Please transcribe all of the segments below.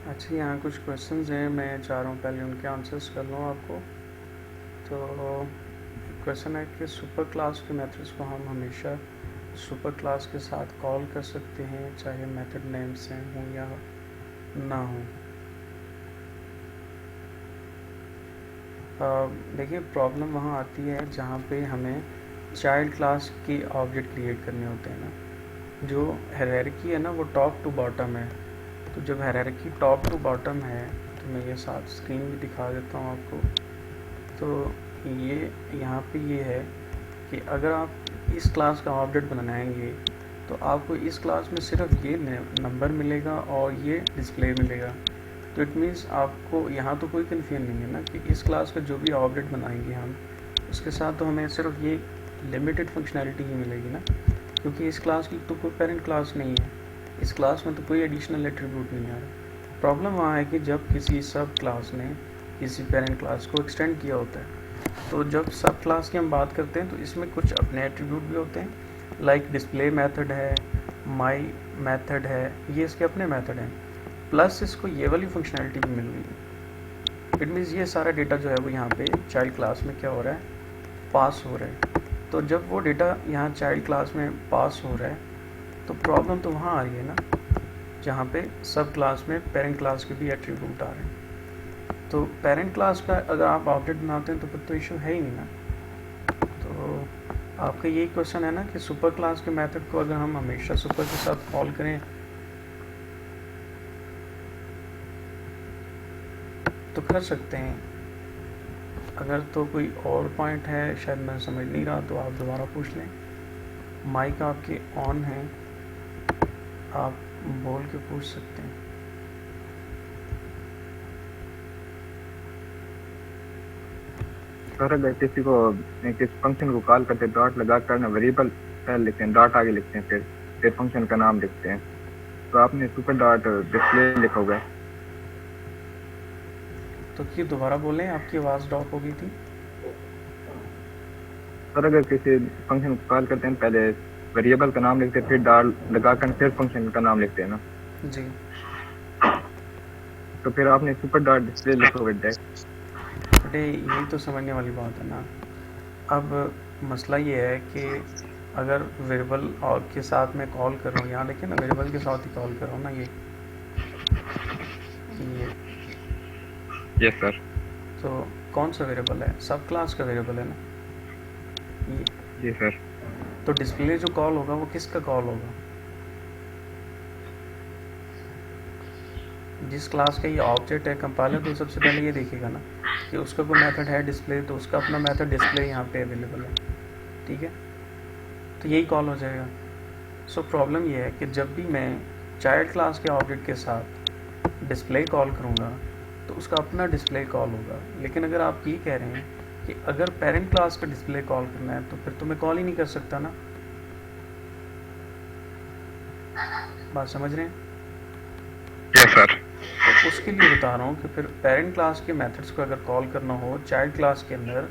अच्छा, यहाँ कुछ क्वेश्चंस हैं, मैं चाह रहा हूँ पहले उनके आंसर्स कर लूँ आपको। तो क्वेश्चन है कि सुपर क्लास के मेथड्स को हम हमेशा सुपर क्लास के साथ कॉल कर सकते हैं, चाहे मेथड नेम सेम हो या ना हो। देखिए, प्रॉब्लम वहाँ आती है जहाँ पे हमें चाइल्ड क्लास के ऑब्जेक्ट क्रिएट करने होते हैं ना। जो हायरार्की है ना वो टॉप टू बॉटम है। तो जब हायरार्की टॉप टू बॉटम है तो मैं ये साथ स्क्रीन भी दिखा देता हूँ आपको। तो ये यहाँ पे ये है कि अगर आप इस क्लास का ऑब्जेक्ट बनाएंगे तो आपको इस क्लास में सिर्फ ये नंबर मिलेगा और ये डिस्प्ले मिलेगा। तो इट मीन्स आपको यहाँ तो कोई कन्फ्यूजन नहीं है ना कि इस क्लास का जो भी ऑब्जेक्ट बनाएंगे हम उसके साथ तो हमें सिर्फ ये लिमिटेड फंक्शनैलिटी ही मिलेगी ना, क्योंकि इस क्लास की तो कोई पेरेंट क्लास नहीं है, इस क्लास में तो कोई एडिशनल एट्रीब्यूट नहीं आ रहा। प्रॉब्लम वहाँ है कि जब किसी सब क्लास ने किसी पेरेंट क्लास को एक्सटेंड किया होता है, तो जब सब क्लास की हम बात करते हैं तो इसमें कुछ अपने एट्रीब्यूट भी होते हैं, लाइक डिस्प्ले मेथड है, माई मेथड है, ये इसके अपने मेथड हैं, प्लस इसको ये वाली फंक्शनैलिटी भी मिल रही है। इट मीन्स ये सारा डेटा जो है वो यहाँ पे चाइल्ड क्लास में क्या हो रहा है, पास हो रहा है। तो जब वो डेटा यहाँ चाइल्ड क्लास में पास हो रहा है तो प्रॉब्लम तो वहाँ आ रही है ना जहाँ पे सब क्लास में पेरेंट क्लास के भी एट्रीब्यूट आ रहे हैं। तो पेरेंट क्लास का अगर आप ऑब्जेक्ट बनाते हैं तो फिर तो इशू है ही नहीं ना। तो आपका यही क्वेश्चन है ना कि सुपर क्लास के मेथड को अगर हम हमेशा सुपर के साथ कॉल करें तो कर सकते हैं। अगर तो कोई और पॉइंट है शायद मैं समझ नहीं रहा तो आप दोबारा पूछ लें। माइक आपके ऑन है, आप बोल के पूछ सकते हैं। सर अगर किसी को किस फंक्शन को कॉल करते डॉट लगा कर ना वेरिएबल पहले लिखते हैं, डॉट आगे लिखते हैं, फिर फंक्शन का नाम लिखते हैं, तो आपने सुपर डॉट डिस्प्ले लिखा हुआ है। तो ये दोबारा बोलें, आपकी आवाज़ ड्रॉप हो गई थी। सर अगर किसी फंक्शन को कॉल करते हैं पहले वेरिएबल का नाम लिखते हैं, फिर डॉट लगाकर फिर फंक्शन का नाम लिखते हैं ना जी, तो फिर आपने सुपर डॉट डिस्प्ले लिखा हुआ है। अरे यही तो समझने वाली बात है ना। अब मसला ये है कि अगर वेरिएबल और के साथ में कॉल कर रहा हूँ, यहाँ देखिए ना वेरिएबल के साथ ही कॉल कर रहा हूँ ना, ये यस सर। तो कौन सा वेरिएबल है, सब क्लास का वेरिएबल है ना ये। जी सर। तो डिस्प्ले जो कॉल होगा वो किसका कॉल होगा, जिस क्लास का ये ऑब्जेक्ट है। कंपाइलर तो सबसे पहले ये देखेगा ना कि उसका कोई मेथड है डिस्प्ले, तो उसका अपना मेथड डिस्प्ले यहाँ पे अवेलेबल है, ठीक है, तो यही कॉल हो जाएगा। सो प्रॉब्लम ये है कि जब भी मैं चाइल्ड क्लास के ऑब्जेक्ट के साथ डिस्प्ले कॉल करूँगा तो उसका अपना डिस्प्ले कॉल होगा। लेकिन अगर आप ये कह रहे हैं कि अगर पेरेंट क्लास का डिस्प्ले कॉल करना है तो फिर तो मैं कॉल ही नहीं कर सकता ना। बात समझ रहे हैं? Yes sir. तो उसके लिए बता रहा हूँ कि फिर पेरेंट क्लास के मेथड्स को अगर कॉल करना हो चाइल्ड क्लास के अंदर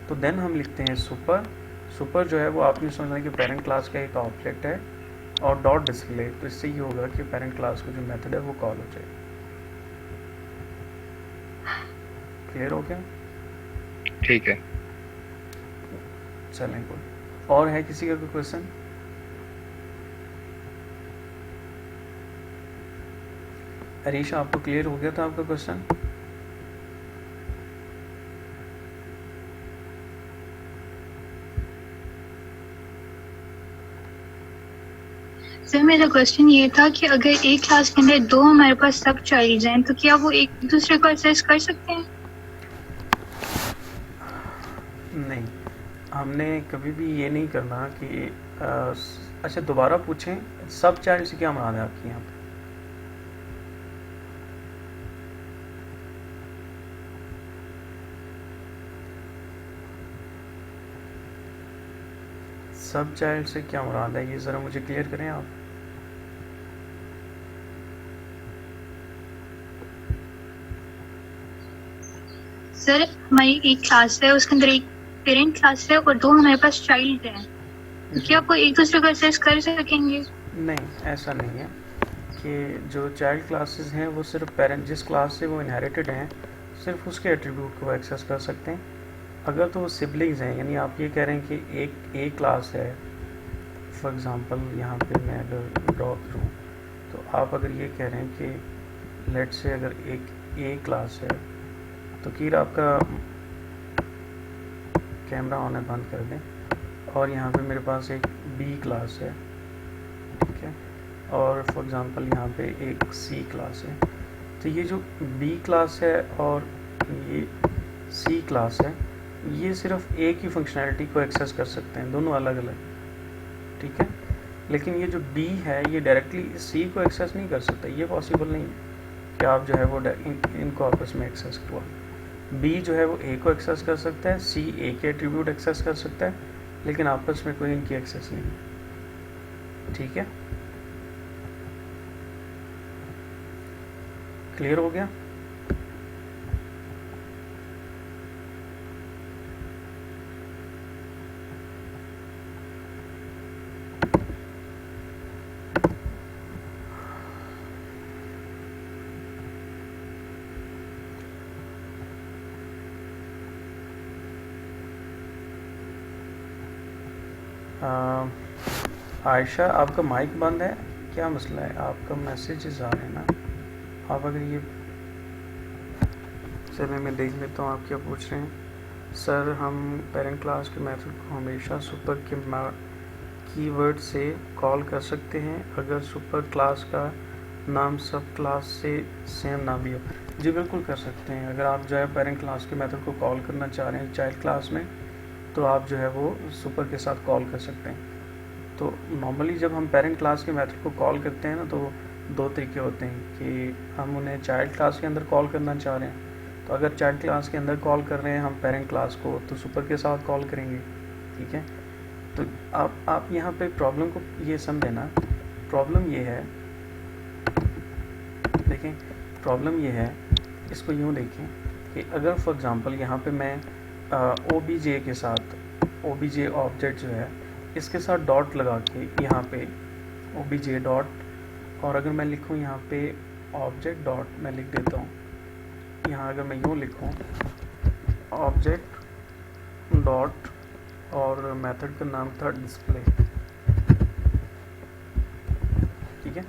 तो देन हम लिखते हैं सुपर। सुपर जो है वो आपने समझना कि पेरेंट क्लास का एक ऑब्जेक्ट है और डॉट डिस्प्ले, तो इससे ये होगा कि पेरेंट क्लास का जो मेथड है वो कॉल हो जाएगा। क्लियर हो गया? ठीक है। चलें, गुड। और है किसी का कोई क्वेश्चन? हरीशा, आपको क्लियर हो गया था आपका क्वेश्चन? सर मेरा क्वेश्चन ये था कि अगर एक क्लास के अंदर दो हमारे पास सब चाइल्ड्स हैं तो क्या वो एक दूसरे को एक्सेस कर सकते हैं? नहीं, हमने कभी भी ये नहीं करना कि अच्छा दोबारा पूछें, सब चाइल्ड से क्या मुराद है आपकी यहाँ पे? सब चाइल्ड से क्या मुराद है ये ज़रा मुझे क्लियर करें आप। सर हमारी एक क्लास है, उसके अंदर एक पेरेंट क्लास है और दो हमारे पास चाइल्ड हैं, तो क्या वो एक दूसरे को एक्सेस कर सकेंगे? नहीं, ऐसा नहीं है कि जो चाइल्ड क्लासेस हैं वो सिर्फ पेरेंट जिस क्लास से वो इनहेरिटेड हैं सिर्फ उसके एट्रीब्यूट को एक्सेस कर सकते हैं। अगर तो वो सिबलिंग्स हैं, यानी आप ये कह रहे हैं कि एक ए क्लास है, फॉर एग्ज़ाम्पल यहाँ पे मैं अगर ड्रॉ करूँ तो आप अगर ये कह रहे हैं कि लेट से अगर एक ए क्लास है तो कीर आपका कैमरा ऑन है, बंद कर दें, और यहाँ पे मेरे पास एक बी क्लास है, ठीक है, और फॉर एग्ज़ाम्पल यहाँ पे एक सी क्लास है। तो ये जो बी क्लास है और ये सी क्लास है ये सिर्फ ए की फंक्शनैलिटी को एक्सेस कर सकते हैं, दोनों अलग अलग, ठीक है। लेकिन ये जो डी है ये डायरेक्टली सी को एक्सेस नहीं कर सकता, ये पॉसिबल नहीं है कि आप जो है वो इनको आपस में एक्सेस करवा। बी जो है वो ए को एक्सेस कर सकता है, सी ए के एट्रीब्यूट एक्सेस कर सकता है, लेकिन आपस में कोई इनकी एक्सेस नहीं है, ठीक है। क्लियर हो गया? आयशा, आपका माइक बंद है, क्या मसला है? आपका मैसेजेस आ रहे हैं ना, आप अगर ये चलिए मैं देख लेता हूँ आप क्या पूछ रहे हैं। सर हम पेरेंट क्लास के मेथड को हमेशा सुपर के कीवर्ड से कॉल कर सकते हैं अगर सुपर क्लास का नाम सब क्लास से सेम ना भी हो। जी बिल्कुल कर सकते हैं। अगर आप जो है पेरेंट क्लास के मेथड को कॉल करना चाह रहे हैं चाइल्ड क्लास में तो आप जो है वो सुपर के साथ कॉल कर सकते हैं। तो नॉर्मली जब हम पेरेंट क्लास के मेथड को कॉल करते हैं ना तो दो तरीके होते हैं कि हम उन्हें चाइल्ड क्लास के अंदर कॉल करना चाह रहे हैं, तो अगर चाइल्ड क्लास के अंदर कॉल कर रहे हैं हम पेरेंट क्लास को तो सुपर के साथ कॉल करेंगे, ठीक है। तो आप यहाँ पे प्रॉब्लम को ये समझे ना, प्रॉब्लम ये है, देखें प्रॉब्लम ये है, इसको यूँ देखें कि अगर फॉर एग्ज़ाम्पल यहाँ पे मैं OBJ के साथ OBJ ऑब्जेक्ट जो है इसके साथ डॉट लगा के यहाँ पे OBJ डॉट, और अगर मैं लिखूँ यहाँ पे ऑब्जेक्ट डॉट, मैं लिख देता हूँ यहाँ, अगर मैं यूँ लिखूँ ऑब्जेक्ट डॉट और मेथड का नाम था डिस्प्ले, ठीक है,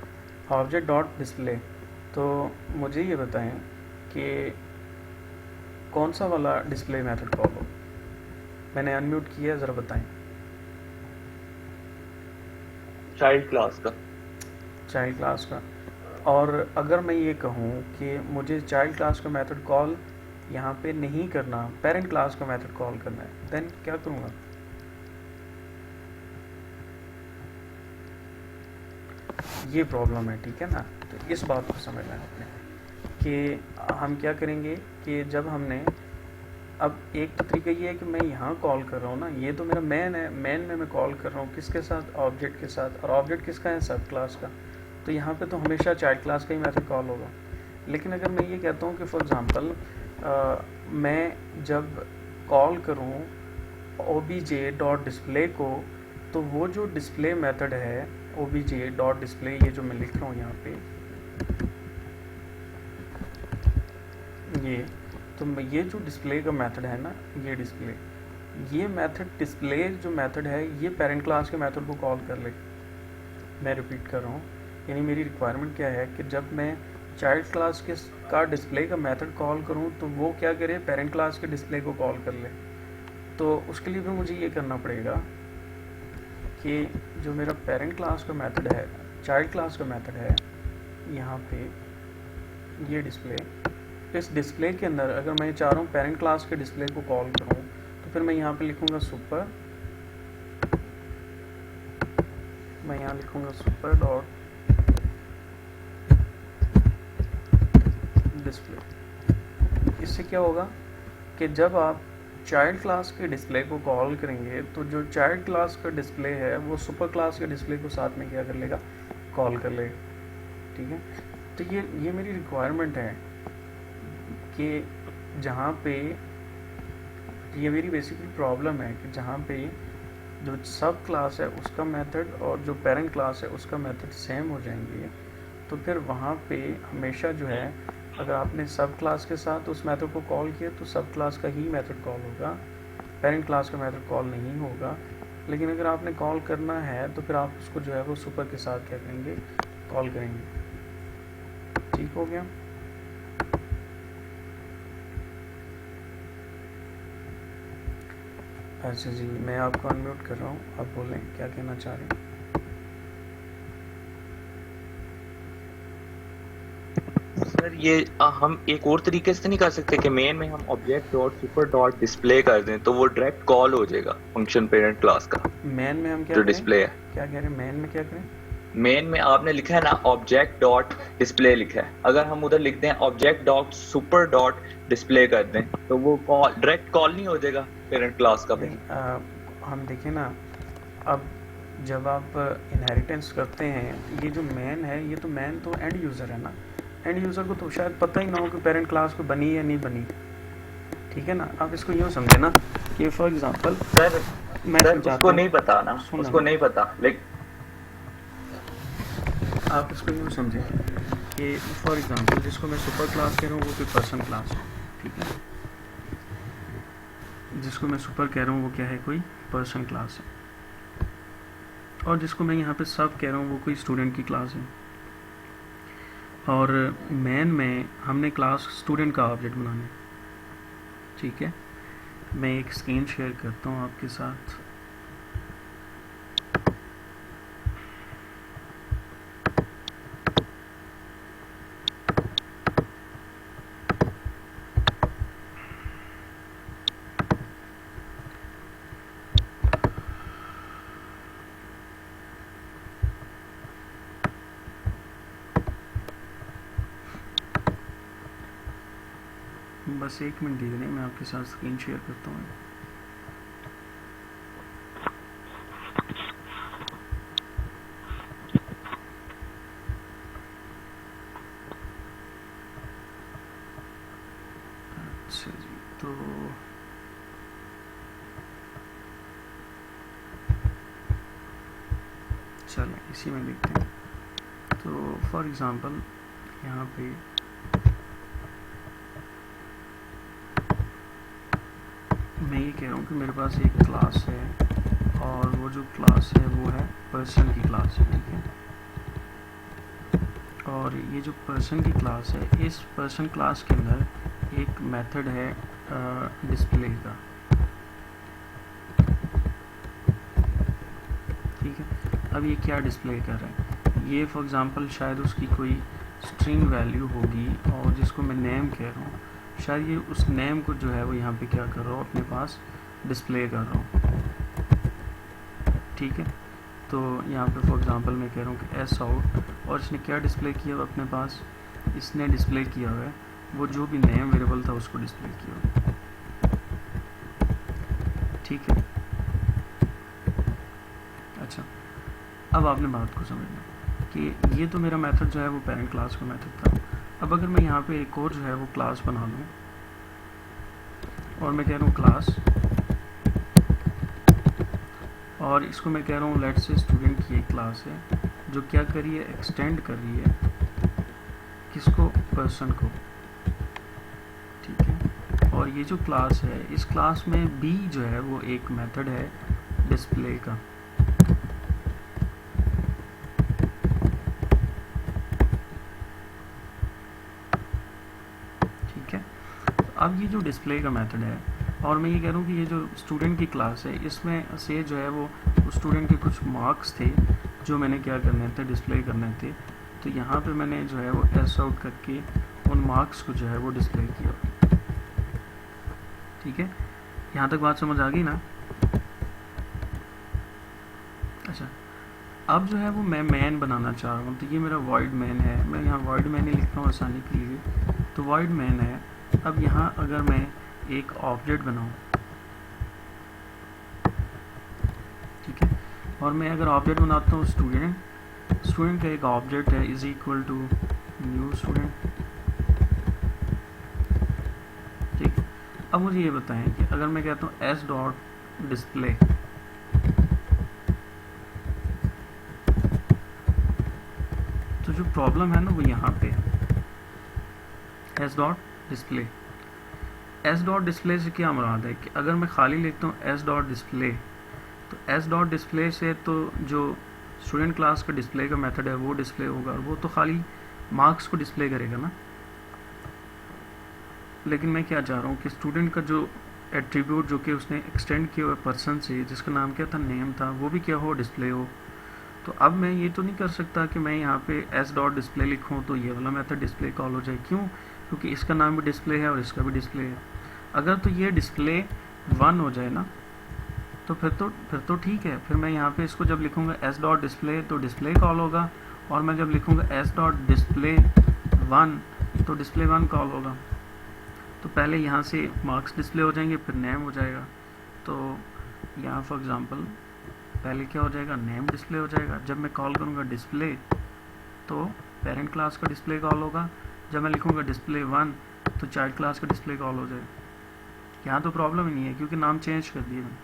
ऑब्जेक्ट डॉट डिस्प्ले। तो मुझे ये बताएं कि कौन सा वाला डिस्प्ले मेथड कॉल हो। मैंने अनम्यूट किया, ज़रा बताएं। चाइल्ड क्लास का। चाइल्ड क्लास का। और अगर मैं ये कहूँ कि मुझे चाइल्ड क्लास का मेथड कॉल यहाँ पे नहीं करना, पेरेंट क्लास का मेथड कॉल करना है, देन क्या करूँगा? ये प्रॉब्लम है, ठीक है ना। तो इस बात को समझना है आपने कि हम क्या करेंगे कि जब हमने, अब एक तो तरीका ये है कि मैं यहाँ कॉल कर रहा हूँ ना, ये तो मेरा मैन है, मैन में मैं कॉल कर रहा हूँ किसके साथ? ऑब्जेक्ट के साथ, और ऑब्जेक्ट किसका है? सब क्लास का। तो यहाँ पे तो हमेशा चाइल्ड क्लास का ही मेथड कॉल होगा। लेकिन अगर मैं ये कहता हूँ कि फॉर एग्ज़ाम्पल मैं जब कॉल करूँ OBJ डॉट डिस्प्ले को, तो वो जो डिस्प्ले मेथड है OBJ डॉट डिस्प्ले, ये जो मैं लिख रहा हूँ यहाँ पे, ये तो ये जो डिस्प्ले का मेथड है ना, ये डिस्प्ले, ये मेथड डिस्प्ले जो मेथड है ये पेरेंट क्लास के मेथड को कॉल कर ले। मैं रिपीट कर रहा हूँ, यानी मेरी रिक्वायरमेंट क्या है कि जब मैं चाइल्ड क्लास के का डिस्प्ले का मेथड कॉल करूँ तो वो क्या करे? पेरेंट क्लास के डिस्प्ले को कॉल कर ले। तो उसके लिए भी मुझे ये करना पड़ेगा कि जो मेरा पेरेंट क्लास का मेथड है, चाइल्ड क्लास का मेथड है, यहाँ पे ये डिस्प्ले, इस डिस्प्ले के अंदर अगर मैं चाह रहा हूँ पेरेंट क्लास के डिस्प्ले को कॉल करूँ तो फिर मैं यहाँ पे लिखूँगा सुपर, मैं यहाँ लिखूँगा सुपर डॉट डिस्प्ले। इससे क्या होगा कि जब आप चाइल्ड क्लास के डिस्प्ले को कॉल करेंगे तो जो चाइल्ड क्लास का डिस्प्ले है वो सुपर क्लास के डिस्प्ले को साथ में क्या कर लेगा? कॉल कर लेगा, ठीक है। तो ये मेरी रिक्वायरमेंट है कि जहाँ पे, ये मेरी बेसिकली प्रॉब्लम है कि जहाँ पे जो सब क्लास है उसका मेथड और जो पेरेंट क्लास है उसका मेथड सेम हो जाएंगे, तो फिर वहाँ पे हमेशा जो है अगर आपने सब क्लास के साथ उस मेथड को कॉल किया तो सब क्लास का ही मेथड कॉल होगा, पेरेंट क्लास का मेथड कॉल नहीं होगा। लेकिन अगर आपने कॉल करना है तो फिर आप उसको जो है वो सुपर के साथ क्या करेंगे, कॉल करेंगे। ठीक हो गया। अच्छा जी, मैं आपको अनम्यूट कर रहा हूँ, आप बोलें क्या कहना चाह रहे हैं। सर ये हम एक और तरीके से नहीं कर सकते कि मेन में हम object dot super dot display कर दें तो वो डायरेक्ट कॉल हो जाएगा फंक्शन पेरेंट क्लास का मेन में हम क्या जो करें, डिस्प्ले है। क्या कह रहे हैं, मेन में क्या करें? मेन में आपने लिखा है ना ऑब्जेक्ट डॉट डिस्प्ले लिखा है, अगर हम उधर लिखते हैं object dot super dot display कर दें तो वो कॉल डायरेक्ट कॉल नहीं हो जाएगा पेरेंट क्लास का। हम देखें ना, अब जब आप इनहेरिटेंस करते हैं, ये जो मैन है, ये तो मैन तो एंड यूज़र है ना। एंड यूज़र को तो शायद पता ही ना हो कि पेरेंट क्लास को बनी या नहीं बनी। ठीक है ना, आप इसको यूँ समझे ना कि फॉर एग्जांपल सर उसको नहीं पता ना, उसको नहीं पता, लेकिन आप इसको यूँ समझें कि फॉर एग्जांपल जिसको मैं सुपर क्लास कह रहा हूँ वो कोई पर्सन क्लास है। ठीक है, जिसको मैं सुपर कह रहा हूँ वो क्या है, कोई पर्सन क्लास है। और जिसको मैं यहाँ पे सब कह रहा हूँ वो कोई स्टूडेंट की क्लास है। और मैन में हमने क्लास स्टूडेंट का ऑब्जेक्ट बनाना है। ठीक है, मैं एक स्क्रीन शेयर करता हूँ आपके साथ। बस एक मिनट दीजिए, मैं आपके साथ स्क्रीन शेयर करता हूँ। अच्छा जी, तो चलें इसी में देखते हैं। तो फॉर एग्जांपल यहाँ पे मैं ये कह रहा हूँ कि मेरे पास एक क्लास है और वो जो क्लास है वो है पर्सन की क्लास है। ठीक है, और ये जो पर्सन की क्लास है, इस पर्सन क्लास के अंदर एक मेथड है डिस्प्ले का। ठीक है, अब ये क्या डिस्प्ले कर रहा है, ये फॉर एग्जांपल शायद उसकी कोई स्ट्रिंग वैल्यू होगी और जिसको मैं नेम कह रहा हूँ, शायद ये उस नेम को जो है वो यहाँ पे क्या कर रहा हूँ, अपने पास डिस्प्ले कर रहा हूँ। ठीक है, तो यहाँ पे फॉर एग्जांपल मैं कह रहा हूँ कि एस आउट, और इसने क्या डिस्प्ले किया हुआ अपने पास, इसने डिस्प्ले किया हुआ है वो जो भी नेम वेरिएबल था उसको डिस्प्ले किया हुआ। ठीक है, अच्छा अब आपने बात को समझना कि ये तो मेरा मेथड जो है वो पेरेंट क्लास का मेथड था। अब अगर मैं यहाँ पे एक और जो है वो क्लास बना लूँ और मैं कह रहा हूँ क्लास, और इसको मैं कह रहा हूँ लेट्स से स्टूडेंट की एक क्लास है जो क्या कर रही है, एक्सटेंड कर रही है किसको, पर्सन को। ठीक है, और ये जो क्लास है, इस क्लास में बी जो है वो एक मेथड है डिस्प्ले का। अब ये जो डिस्प्ले का मेथड है, और मैं ये कह रहा हूँ कि ये जो स्टूडेंट की क्लास है, इसमें से जो है वो स्टूडेंट के कुछ मार्क्स थे जो मैंने क्या करने थे, डिस्प्ले करने थे। तो यहाँ पे मैंने जो है वो एस आउट करके उन मार्क्स को जो है वो डिस्प्ले किया। ठीक है, यहाँ तक बात समझ आ गई ना। अच्छा, अब जो है वो मैं मैन बनाना चाह रहा हूँ, तो ये मेरा वॉइड मैन है। मैं यहाँ वॉइड मैन ही लिख रहा हूँ आसानी के लिए, तो वॉइड मैन है। अब यहाँ अगर मैं एक ऑब्जेक्ट बनाऊँ, ठीक है, और मैं अगर ऑब्जेक्ट बनाता हूँ स्टूडेंट का एक ऑब्जेक्ट है is equal to new student. ठीक, अब मुझे ये बताएं कि अगर मैं कहता हूँ एस डॉट डिस्प्ले, तो जो प्रॉब्लम है ना वो यहाँ पे S dot display. S dot display से क्या मुराद है कि अगर मैं खाली लिखता हूँ एस डॉट डिस्प्ले, तो एस डॉट डिस्प्ले से तो जो स्टूडेंट क्लास का डिस्प्ले का मेथड है वो डिस्प्ले होगा, और वो तो खाली मार्क्स को डिस्प्ले करेगा ना। लेकिन मैं क्या चाह रहा हूँ कि स्टूडेंट का जो एट्रीब्यूट जो कि उसने एक्सटेंड किया हुआ पर्सन से, जिसका नाम क्या था, नेम था, वो भी क्या हो, डिस्प्ले हो। तो अब मैं ये तो नहीं कर सकता कि मैं यहाँ पे एस डॉट डिस्प्ले लिखूँ तो ये वाला मेथड डिस्प्ले कॉल हो जाए। क्यों? क्योंकि इसका नाम भी डिस्प्ले है और इसका भी डिस्प्ले है। अगर तो ये डिस्प्ले 1 हो जाए ना, तो फिर तो ठीक है। फिर मैं यहाँ पे इसको जब लिखूँगा एस डॉट डिस्प्ले तो डिस्प्ले कॉल होगा, और मैं जब लिखूँगा एस डॉट डिस्प्ले 1 तो डिस्प्ले 1 कॉल होगा। तो पहले यहाँ से मार्क्स डिस्प्ले हो जाएंगे, फिर नेम हो जाएगा। तो यहाँ फॉर एग्जांपल पहले क्या हो जाएगा, नेम डिस्प्ले हो जाएगा। जब मैं कॉल करूँगा डिस्प्ले तो पेरेंट क्लास का डिस्प्ले कॉल होगा। जब मैं लिखूँगा डिस्प्ले 1 तो चाइल्ड क्लास का डिस्प्ले कॉल हो जाएगा। यहाँ तो प्रॉब्लम ही नहीं है क्योंकि नाम चेंज कर दिए मैंने।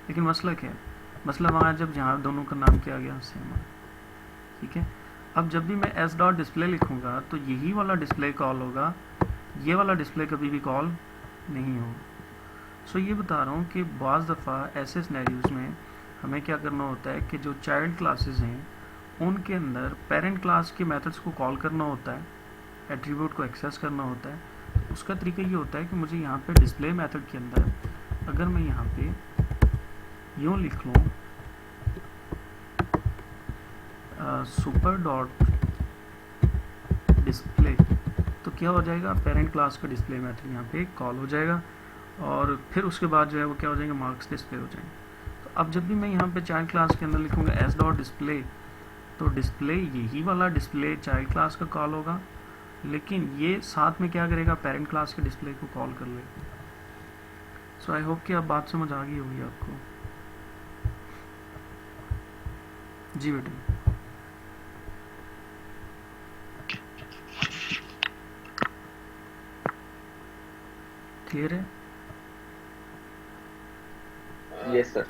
लेकिन मसला क्या है, मसला वहाँ जब जहाँ दोनों का नाम क्या गया सेम। ठीक है, अब जब भी मैं एस डॉट डिस्प्ले लिखूँगा तो यही वाला डिस्प्ले कॉल होगा, ये वाला डिस्प्ले कभी भी कॉल नहीं होगा। सो ये बता रहा हूँ कि बाज़ दफ़ा ऐसे सिनेरियोज़ में हमें क्या करना होता है कि जो चाइल्ड क्लासेस हैं उनके अंदर पेरेंट क्लास के मेथड्स को कॉल करना होता है, एट्रीब्यूट को एक्सेस करना होता है। तो उसका तरीका ये होता है कि मुझे यहाँ पे डिस्प्ले मेथड के अंदर अगर मैं यहाँ पे यूँ लिख लूँ सुपर डॉट डिस्प्ले, तो क्या हो जाएगा, पेरेंट क्लास का डिस्प्ले मेथड यहाँ पे कॉल हो जाएगा, और फिर उसके बाद जो है वो क्या हो जाएंगे, मार्क्स डिस्प्ले हो जाएंगे। तो अब जब भी मैं यहाँ पे चाइल्ड क्लास के अंदर लिखूँगा एस डॉट डिस्प्ले, तो डिस्प्ले यही वाला डिस्प्ले चाइल्ड क्लास का कॉल होगा, लेकिन ये साथ में क्या करेगा, पेरेंट क्लास के डिस्प्ले को कॉल कर लेगा। सो आई होप कि अब बात समझ आ गई होगी आपको। जी बेटा। क्लियर है? Yes sir.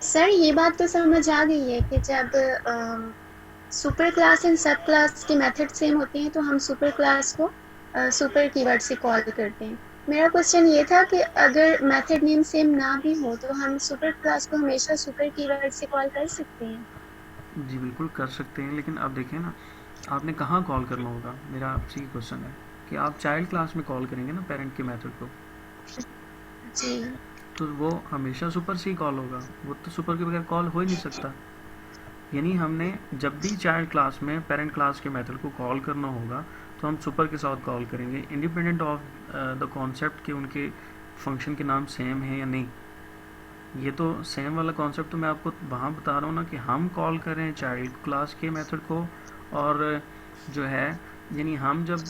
सर ये बात तो समझ आ गई है कि जब सुपर क्लास एंड सब क्लास के मेथड सेम होते हैं तो हम सुपर क्लास को सुपर कीवर्ड से कॉल करते हैं। मेरा क्वेश्चन ये था कि अगर मेथड नेम सेम ना भी हो तो हम सुपर क्लास को हमेशा सुपर कीवर्ड से कॉल कर सकते हैं? जी बिल्कुल कर सकते हैं, लेकिन अब देखें ना आपने कहाँ कॉल करना होगा। मेरा आपसे ये क्वेश्चन है कि आप चाइल्ड क्लास में कॉल करेंगे ना पेरेंट के मेथड को, जी तो वो हमेशा सुपर से ही कॉल होगा, वो तो सुपर के बगैर कॉल हो ही नहीं सकता। यानी हमने जब भी चाइल्ड क्लास में पेरेंट क्लास के मेथड को कॉल करना होगा तो हम सुपर के साथ कॉल करेंगे, इंडिपेंडेंट ऑफ द कॉन्सेप्ट कि उनके फंक्शन के नाम सेम है या नहीं। ये तो सेम वाला कॉन्सेप्ट तो मैं आपको वहाँ बता रहा हूँ ना कि हम कॉल कर रहे हैं चाइल्ड क्लास के मेथड को, और जो है यानी हम जब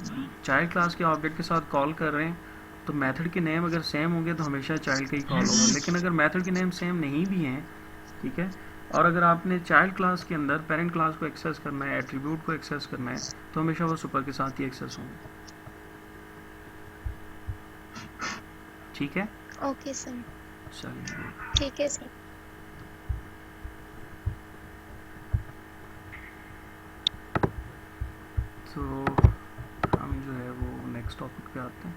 चाइल्ड क्लास के ऑब्जेक्ट के साथ कॉल कर रहे हैं तो मेथड के नेम अगर सेम होंगे तो हमेशा चाइल्ड का ही कॉल होगा। लेकिन अगर मेथड के नेम सेम नहीं भी हैं, ठीक है, और अगर आपने चाइल्ड क्लास के अंदर पेरेंट क्लास को एक्सेस करना है, एट्रीब्यूट को एक्सेस करना है, तो हमेशा वो सुपर के साथ ही एक्सेस होंगे। ठीक है, ओके सर, चलिए ठीक है सर। तो हम जो है वो नेक्स्ट टॉपिक पे आते हैं।